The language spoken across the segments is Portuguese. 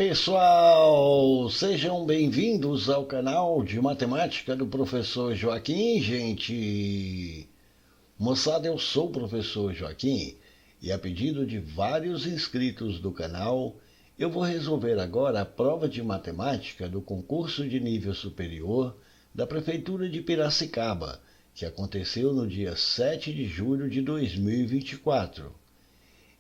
pessoal, sejam bem-vindos ao canal de matemática do professor Joaquim, gente. Moçada, eu sou o professor Joaquim e a pedido de vários inscritos do canal, eu vou resolver agora a prova de matemática do concurso de nível superior da Prefeitura de Piracicaba, que aconteceu no dia 7 de julho de 2024.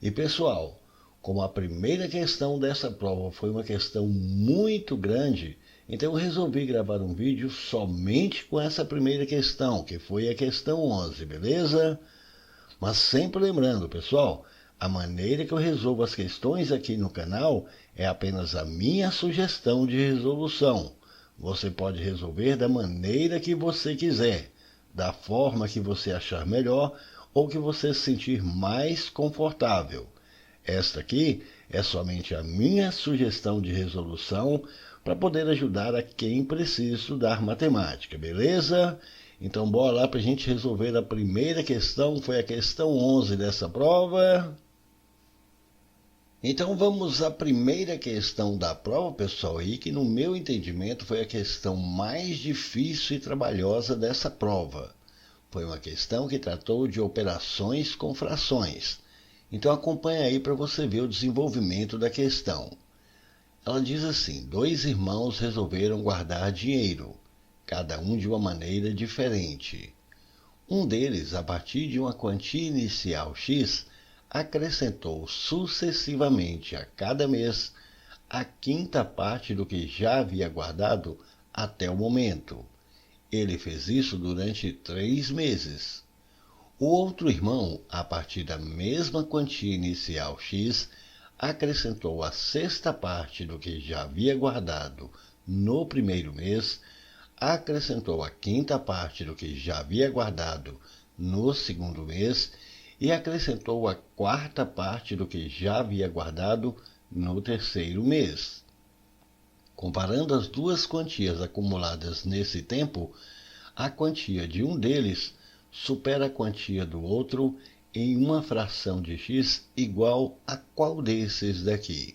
E pessoal, como a primeira questão dessa prova foi uma questão muito grande, então eu resolvi gravar um vídeo somente com essa primeira questão, que foi a questão 11, beleza? Mas sempre lembrando, pessoal, a maneira que eu resolvo as questões aqui no canal é apenas a minha sugestão de resolução. Você pode resolver da maneira que você quiser, da forma que você achar melhor ou que você se sentir mais confortável. Esta aqui é somente a minha sugestão de resolução para poder ajudar a quem precisa estudar matemática, beleza? Então bora lá para a gente resolver a primeira questão, foi a questão 11 dessa prova. Então vamos à primeira questão da prova, pessoal, aí que no meu entendimento foi a questão mais difícil e trabalhosa dessa prova. Foi uma questão que tratou de operações com frações. Então acompanha aí para você ver o desenvolvimento da questão. Ela diz assim: dois irmãos resolveram guardar dinheiro, cada um de uma maneira diferente. Um deles, a partir de uma quantia inicial X, acrescentou sucessivamente a cada mês a quinta parte do que já havia guardado até o momento. Ele fez isso durante 3 meses. O outro irmão, a partir da mesma quantia inicial X, acrescentou a sexta parte do que já havia guardado no primeiro mês, acrescentou a quinta parte do que já havia guardado no segundo mês e acrescentou a quarta parte do que já havia guardado no terceiro mês. Comparando as duas quantias acumuladas nesse tempo, a quantia de um deles supera a quantia do outro em uma fração de x igual a qual desses daqui?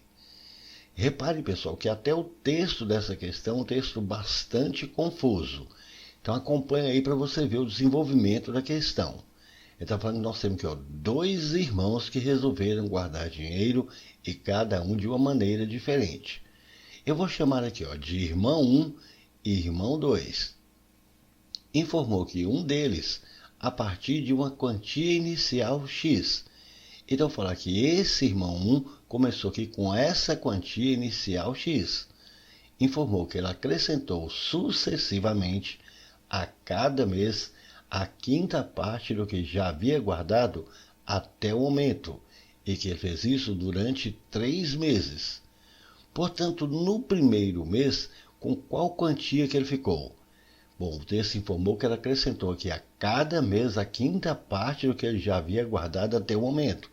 Repare, pessoal, que até o texto dessa questão é um texto bastante confuso. Então acompanhe aí para você ver o desenvolvimento da questão. Ele está falando que nós temos aqui, dois irmãos que resolveram guardar dinheiro e cada um de uma maneira diferente. Eu vou chamar aqui de irmão 1 e irmão 2. Informou que um deles a partir de uma quantia inicial X. Então, falar que esse irmão 1 começou aqui com essa quantia inicial X. Informou que ele acrescentou sucessivamente a cada mês a quinta parte do que já havia guardado até o momento, e que ele fez isso durante 3 meses. Portanto, no primeiro mês, com qual quantia que ele ficou? Bom, o texto informou que ela acrescentou aqui a cada mês a quinta parte do que ele já havia guardado até o momento.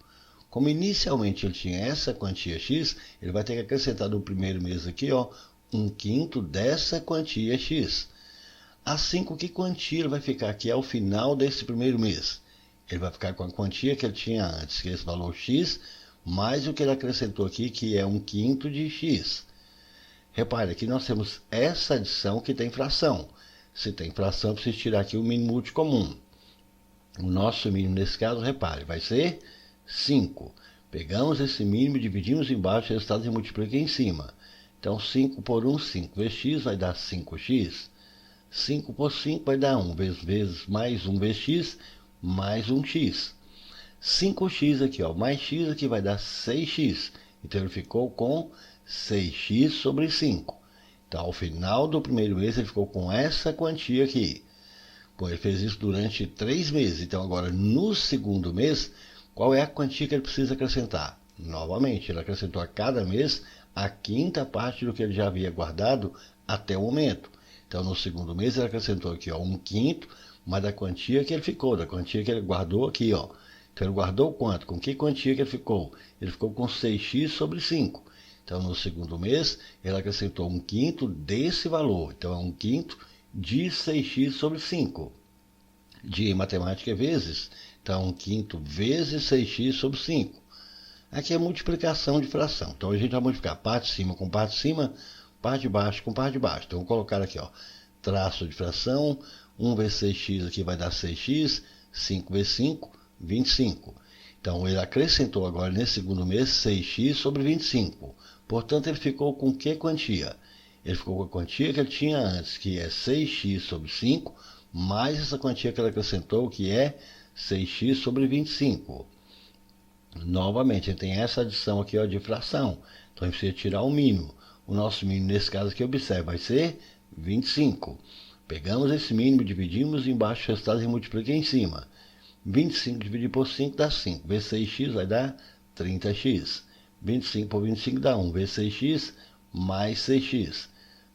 Como inicialmente ele tinha essa quantia X, ele vai ter que acrescentar no primeiro mês aqui, um quinto dessa quantia X. Assim, com que quantia ele vai ficar aqui ao final desse primeiro mês? Ele vai ficar com a quantia que ele tinha antes, que é esse valor X, mais o que ele acrescentou aqui, que é um quinto de X. Repare, aqui nós temos essa adição que tem fração. Se tem fração, eu preciso tirar aqui o mínimo útil comum. O nosso mínimo nesse caso, repare, vai ser 5. Pegamos esse mínimo, dividimos embaixo, o resultado se multiplica em cima. Então, 5 por 1, 5 vezes x vai dar 5x. 5 por 5 vai dar 1 vezes mais 1 vezes x, mais 1x. 5x aqui, mais x aqui vai dar 6x. Então, ele ficou com 6x sobre 5. Então, ao final do primeiro mês, ele ficou com essa quantia aqui. Bom, ele fez isso durante 3 meses. Então, agora, no segundo mês, qual é a quantia que ele precisa acrescentar? Novamente, ele acrescentou a cada mês a quinta parte do que ele já havia guardado até o momento. Então, no segundo mês, ele acrescentou aqui, um quinto, mas da quantia que ele ficou, da quantia que ele guardou aqui, Então, ele guardou quanto? Com que quantia que ele ficou? Ele ficou com 6x sobre 5. Então, no segundo mês, ele acrescentou um quinto desse valor. Então, é um quinto de 6x sobre 5. De matemática é vezes. Então, um quinto vezes 6x sobre 5. Aqui é multiplicação de fração. Então a gente vai multiplicar parte de cima com parte de cima, parte de baixo com parte de baixo. Então vou colocar aqui, ó, traço de fração, 1 vezes 6x aqui vai dar 6x, 5 vezes 5, 25. Então ele acrescentou agora nesse segundo mês 6x sobre 25. Portanto, ele ficou com que quantia? Ele ficou com a quantia que ele tinha antes, que é 6x sobre 5, mais essa quantia que ele acrescentou, que é 6x sobre 25. Novamente, ele tem essa adição aqui, ó, de fração. Então, a gente precisa tirar o mínimo. O nosso mínimo, nesse caso aqui, observe, vai ser 25. Pegamos esse mínimo, dividimos embaixo o resultado e multiplica em cima. 25 dividido por 5 dá 5. Vezes 6x vai dar 30x. 25 por 25 dá 1. Vezes 6x mais 6x.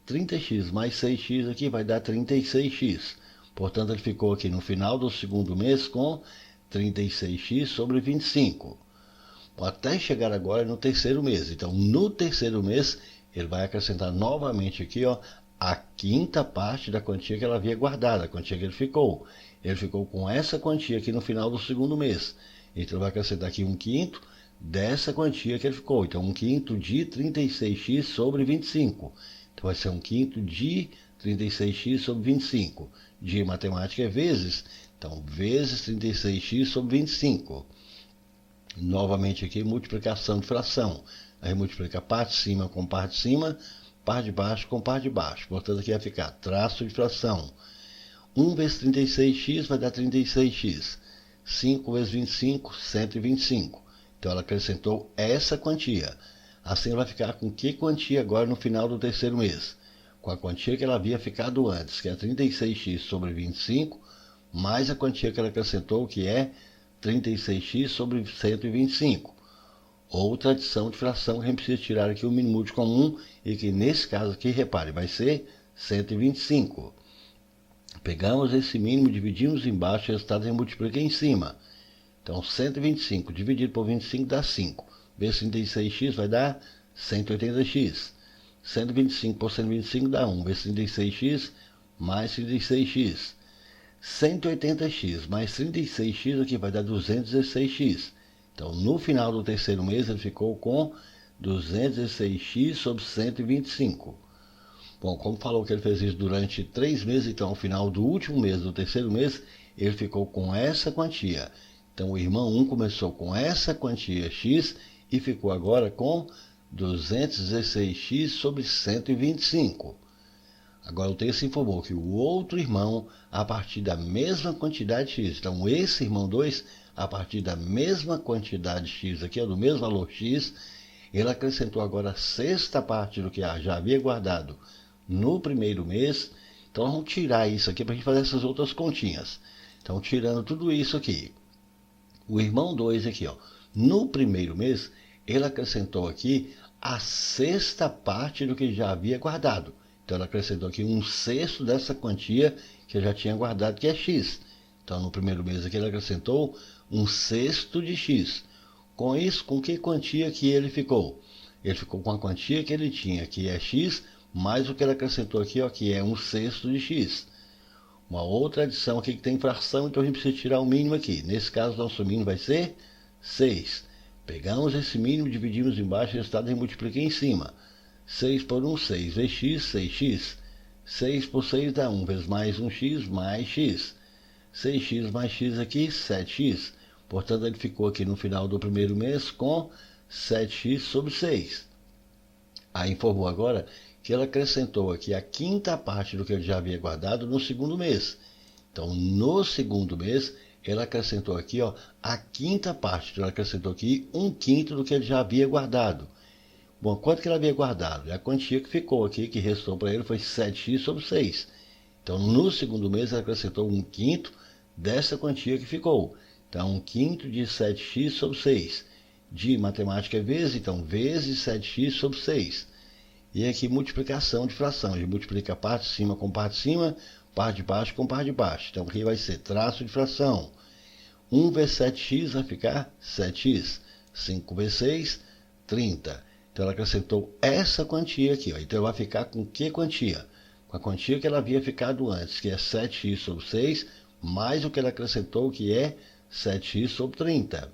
30x mais 6x aqui vai dar 36x. Portanto, ele ficou aqui no final do segundo mês com 36x sobre 25. Até chegar agora no terceiro mês. Então, no terceiro mês, ele vai acrescentar novamente aqui, ó, a quinta parte da quantia que ela havia guardado, a quantia que ele ficou. Ele ficou com essa quantia aqui no final do segundo mês. Então, ele vai acrescentar aqui 1/5 dessa quantia que ele ficou. Então, 1/5 de 36x sobre 25. Então, vai ser 1/5 de 36x sobre 25. De matemática é vezes. Então, vezes 36x sobre 25. Novamente aqui, multiplicação de fração. Aí multiplica parte de cima com parte de cima, parte de baixo com parte de baixo. Portanto, aqui vai ficar traço de fração. 1 vezes 36x vai dar 36x. 5 vezes 25, 125. Então, ela acrescentou essa quantia. Assim, ela vai ficar com que quantia agora no final do terceiro mês? Com a quantia que ela havia ficado antes, que é 36x sobre 25, mais a quantia que ela acrescentou, que é 36x sobre 125. Outra adição de fração que a gente precisa tirar aqui o mínimo de comum, e que nesse caso aqui, repare, vai ser 125. Pegamos esse mínimo, dividimos embaixo, o resultado a gente multiplica em cima. Então, 125 dividido por 25 dá 5. Vezes 36x vai dar 180x. 125 por 125 dá 1. Vezes 36x mais 36x. 180x mais 36x aqui vai dar 216x. Então, no final do terceiro mês, ele ficou com 216x sobre 125. Bom, como falou que ele fez isso durante 3 meses, então, ao final do último mês, do terceiro mês, ele ficou com essa quantia. Então, o irmão 1 começou com essa quantia x e ficou agora com 216x sobre 125. Agora o texto informou que o outro irmão, a partir da mesma quantidade x, então esse irmão 2, a partir da mesma quantidade x aqui, do mesmo valor x, ele acrescentou agora a sexta parte do que já havia guardado no primeiro mês. Então vamos tirar isso aqui para a gente fazer essas outras continhas. Então, tirando tudo isso aqui, o irmão 2 aqui, ó, no primeiro mês, ele acrescentou aqui a sexta parte do que já havia guardado. Então, ele acrescentou aqui 1/6 dessa quantia que eu já tinha guardado, que é x. Então, no primeiro mês aqui, ele acrescentou 1/6 de x. Com isso, com que quantia que ele ficou? Ele ficou com a quantia que ele tinha, que é x, mais o que ele acrescentou aqui, ó, que é 1/6 de x. Uma outra adição aqui que tem fração, então a gente precisa tirar o mínimo aqui. Nesse caso, nosso mínimo vai ser 6. Pegamos esse mínimo, dividimos embaixo, o resultado a gente multiplica em cima. 6 por 1, 6 vezes x, 6x. 6 por 6 dá 1 vezes mais 1x, mais x. 6x mais x aqui, 7x. Portanto, ele ficou aqui no final do primeiro mês com 7x sobre 6. Aí informou agora que ele acrescentou aqui a quinta parte do que ele já havia guardado no segundo mês. Então, no segundo mês, ele acrescentou aqui, ó, a quinta parte. Então, ele acrescentou aqui 1/5 do que ele já havia guardado. Bom, quanto que ele havia guardado? A quantia que ficou aqui, que restou para ele, foi 7x sobre 6. Então, no segundo mês, ele acrescentou 1/5 dessa quantia que ficou. Então, 1/5 de 7x sobre 6. De matemática é vezes, então, vezes 7x sobre 6. E aqui, multiplicação de fração. A gente multiplica a parte de cima com parte de cima, parte de baixo com parte de baixo. Então, aqui vai ser traço de fração. 1 vezes 7x vai ficar 7x. 5 vezes 6, 30. Então, ela acrescentou essa quantia aqui, ó. Então, ela vai ficar com que quantia? Com a quantia que ela havia ficado antes, que é 7x sobre 6, mais o que ela acrescentou, que é 7x sobre 30.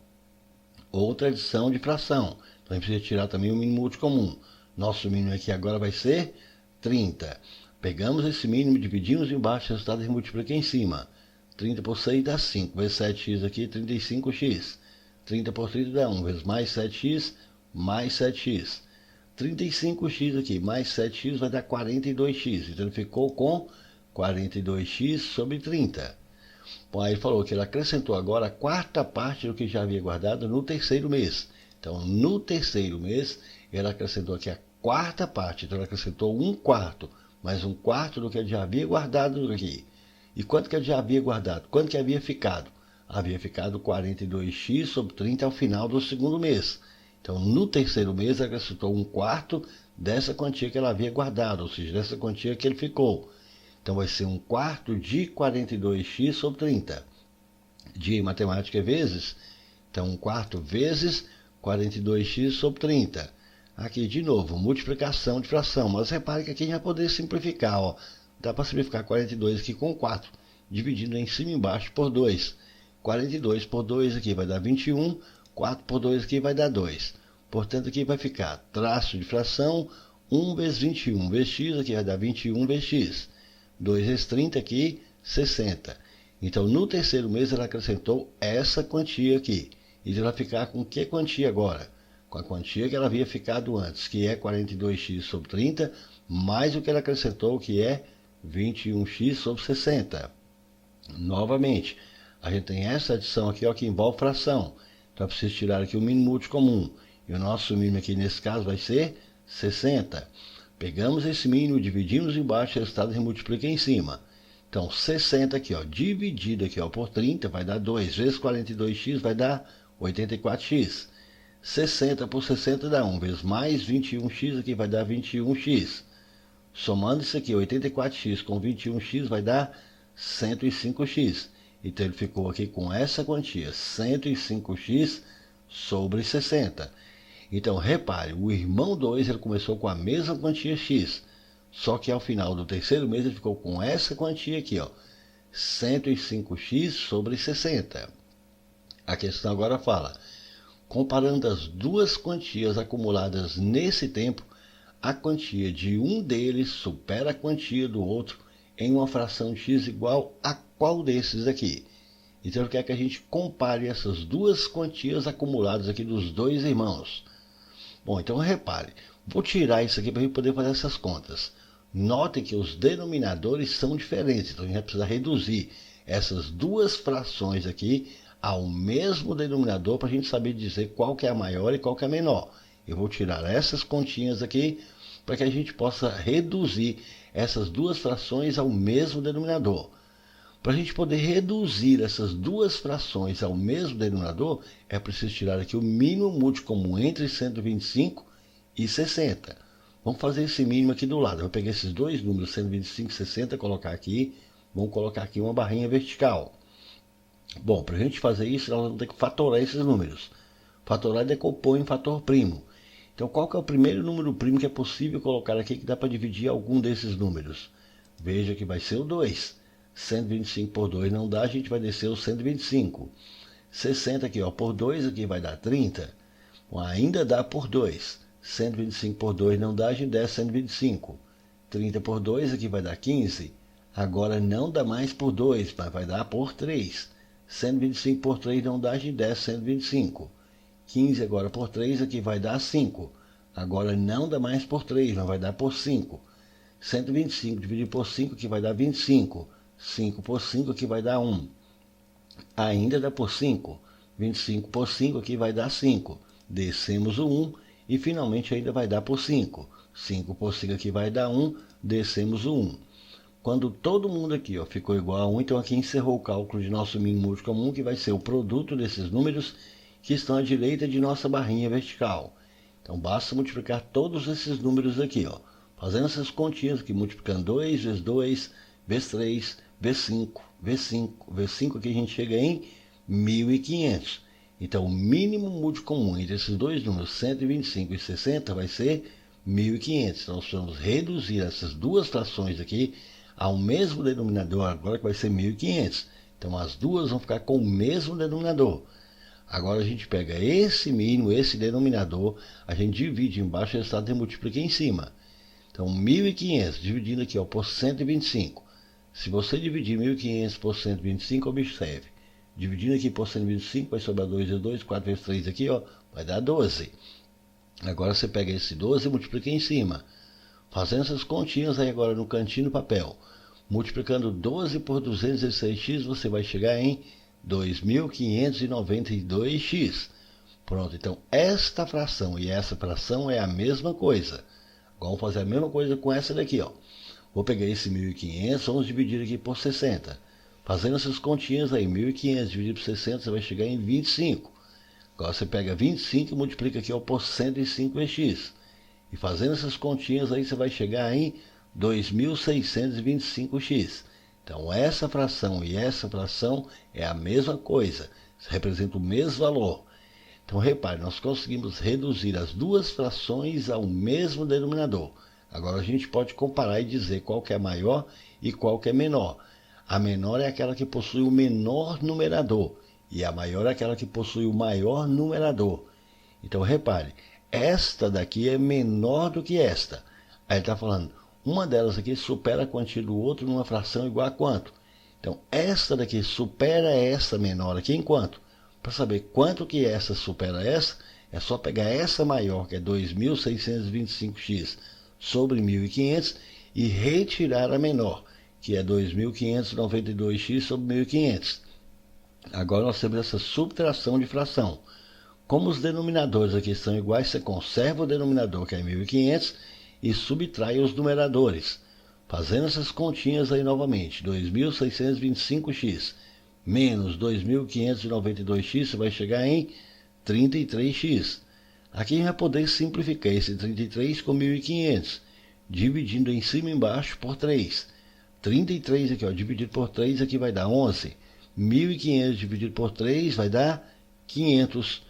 outra adição de fração. Então a gente precisa tirar também o mínimo múltiplo comum. Nosso mínimo aqui agora vai ser 30. Pegamos esse mínimo, dividimos embaixo, o resultado e multiplica em cima. 30 por 6 dá 5, vezes 7x aqui, 35x. 30 por 30 dá 1, vezes mais 7x, mais 7x. 35x aqui, mais 7x vai dar 42x. Então ele ficou com 42x sobre 30. Bom, aí ele falou que ele acrescentou agora a quarta parte do que já havia guardado no terceiro mês. Então, no terceiro mês, ele acrescentou aqui a quarta parte. Então, ele acrescentou um quarto, mais um quarto do que ele já havia guardado aqui. E quanto que ele já havia guardado? Quanto que havia ficado? Havia ficado 42x sobre 30 ao final do segundo mês. Então, no terceiro mês, ele acrescentou um quarto dessa quantia que ele havia guardado, ou seja, dessa quantia que ele ficou. Então, vai ser um quarto de 42x sobre 30. De matemática é vezes. Então, um quarto vezes 42x sobre 30. Aqui, de novo, multiplicação de fração. Mas repare que aqui a gente vai poder simplificar. Ó. Dá para simplificar 42 aqui com 4, dividindo em cima e embaixo por 2. 42 por 2 aqui vai dar 21. 4 por 2 aqui vai dar 2. Portanto, aqui vai ficar traço de fração 1 vezes 21 vezes x, aqui vai dar 21 vezes x. 2 vezes 30 aqui, 60. Então, no terceiro mês, ele acrescentou essa quantia aqui. E ele vai ficar com que quantia agora? Com a quantia que ela havia ficado antes, que é 42x sobre 30, mais o que ele acrescentou, que é 21x sobre 60. Novamente, a gente tem essa adição aqui, ó, que envolve fração. Então, eu preciso tirar aqui o mínimo múltiplo comum. E o nosso mínimo aqui, nesse caso, vai ser 60. Pegamos esse mínimo, dividimos embaixo, o resultado e multiplica em cima. Então, 60 aqui, ó, dividido aqui, ó, por 30, vai dar 2 vezes 42x, vai dar 84x. 60 por 60 dá 1, vezes mais 21x aqui vai dar 21x. Somando isso aqui, 84x com 21x vai dar 105x. Então, ele ficou aqui com essa quantia, 105x sobre 60. Então, repare, o irmão 2 ele começou com a mesma quantia x, só que ao final do terceiro mês ele ficou com essa quantia aqui, ó, 105x sobre 60. A questão agora fala, comparando as duas quantias acumuladas nesse tempo, a quantia de um deles supera a quantia do outro em uma fração x igual a qual desses aqui? Então, ele quer que a gente compare essas duas quantias acumuladas aqui dos dois irmãos. Bom, então repare, vou tirar isso aqui para a gente poder fazer essas contas. Notem que os denominadores são diferentes, então a gente vai precisar reduzir essas duas frações aqui ao mesmo denominador para a gente saber dizer qual que é a maior e qual que é a menor. Eu vou tirar essas continhas aqui para que a gente possa reduzir essas duas frações ao mesmo denominador. Para a gente poder reduzir essas duas frações ao mesmo denominador, é preciso tirar aqui o mínimo múltiplo comum entre 125 e 60. Vamos fazer esse mínimo aqui do lado. Eu vou pegar esses dois números, 125 e 60, colocar aqui. Vamos colocar aqui uma barrinha vertical. Bom, para a gente fazer isso, nós vamos ter que fatorar esses números. Fatorar e decompor em fator primo. Então, qual que é o primeiro número primo que é possível colocar aqui que dá para dividir algum desses números? Veja que vai ser o 2. 125 por 2 não dá, a gente vai descer o 125. 60 aqui, ó, por 2 aqui vai dar 30. Bom, ainda dá por 2. 125 por 2 não dá, a gente desce 125. 30 por 2 aqui vai dar 15. Agora não dá mais por 2, mas vai dar por 3. 125 por 3 não dá, a gente desce 125. 15 agora por 3 aqui vai dar 5. Agora não dá mais por 3, mas vai dar por 5. 125 dividido por 5 aqui vai dar 25. 5 por 5 aqui vai dar 1. Ainda dá por 5. 25 por 5 aqui vai dar 5. Descemos o 1 e finalmente ainda vai dar por 5. 5 por 5 aqui vai dar 1. Descemos o 1. Quando todo mundo aqui, ó, ficou igual a 1, então aqui encerrou o cálculo de nosso mínimo múltiplo comum, que vai ser o produto desses números que estão à direita de nossa barrinha vertical. Então basta multiplicar todos esses números aqui, ó, fazendo essas continhas aqui, multiplicando 2 vezes 2, vezes 3, vezes 5, vezes 5, vezes 5, aqui a gente chega em 1.500. Então o mínimo múltiplo comum entre esses dois números, 125 e 60, vai ser 1.500. Então nós vamos reduzir essas duas frações aqui ao mesmo denominador agora, que vai ser 1.500. Então as duas vão ficar com o mesmo denominador. Agora a gente pega esse mínimo, esse denominador, a gente divide embaixo o resultado e multiplica em cima. Então 1.500 dividindo aqui ó, por 125. Se você dividir 1.500 por 125, observe. Dividindo aqui por 125 vai sobrar 2 vezes 2, 4 vezes 3 aqui ó, vai dar 12. Agora você pega esse 12 e multiplica em cima. Fazendo essas continhas aí agora no cantinho do papel. Multiplicando 12 por 216x, você vai chegar em 2.592x. Pronto, então esta fração e essa fração é a mesma coisa. Vamos fazer a mesma coisa com essa daqui, ó. Vou pegar esse 1.500, vamos dividir aqui por 60. Fazendo essas continhas aí, 1.500 dividido por 60, você vai chegar em 25. Agora você pega 25 e multiplica aqui ó, por 105x. E fazendo essas continhas aí, você vai chegar em 2.625x. Então essa fração e essa fração é a mesma coisa, representa o mesmo valor. Então repare, nós conseguimos reduzir as duas frações ao mesmo denominador. Agora a gente pode comparar e dizer qual que é maior e qual que é menor. A menor é aquela que possui o menor numerador e a maior é aquela que possui o maior numerador. Então repare, esta daqui é menor do que esta. Aí ele está falando, uma delas aqui supera a quantia do outro numa fração igual a quanto? Então, esta daqui supera essa menor aqui em quanto? Para saber quanto que essa supera essa, é só pegar essa maior, que é 2.625x sobre 1.500, e retirar a menor, que é 2.592x sobre 1.500. Agora nós temos essa subtração de fração. Como os denominadores aqui são iguais, você conserva o denominador, que é 1.500, e subtrai os numeradores. Fazendo essas continhas aí novamente, 2.625x menos 2.592x, você vai chegar em 33x. Aqui a gente vai poder simplificar esse 33 com 1.500, dividindo em cima e embaixo por 3. 33 aqui, ó, dividido por 3, aqui vai dar 11. 1.500 dividido por 3 vai dar 500.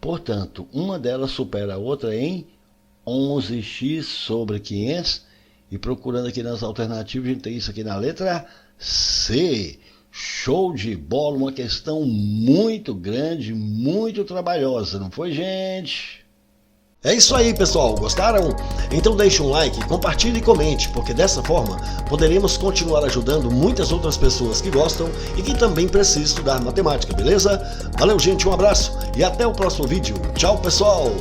Portanto, uma delas supera a outra em 11x sobre 500. E procurando aqui nas alternativas, a gente tem isso aqui na letra C. Show de bola, uma questão muito grande, muito trabalhosa, não foi, gente? É isso aí, pessoal. Gostaram? Então deixe um like, compartilhe e comente, porque dessa forma poderemos continuar ajudando muitas outras pessoas que gostam e que também precisam estudar matemática, beleza? Valeu, gente, um abraço e até o próximo vídeo. Tchau, pessoal!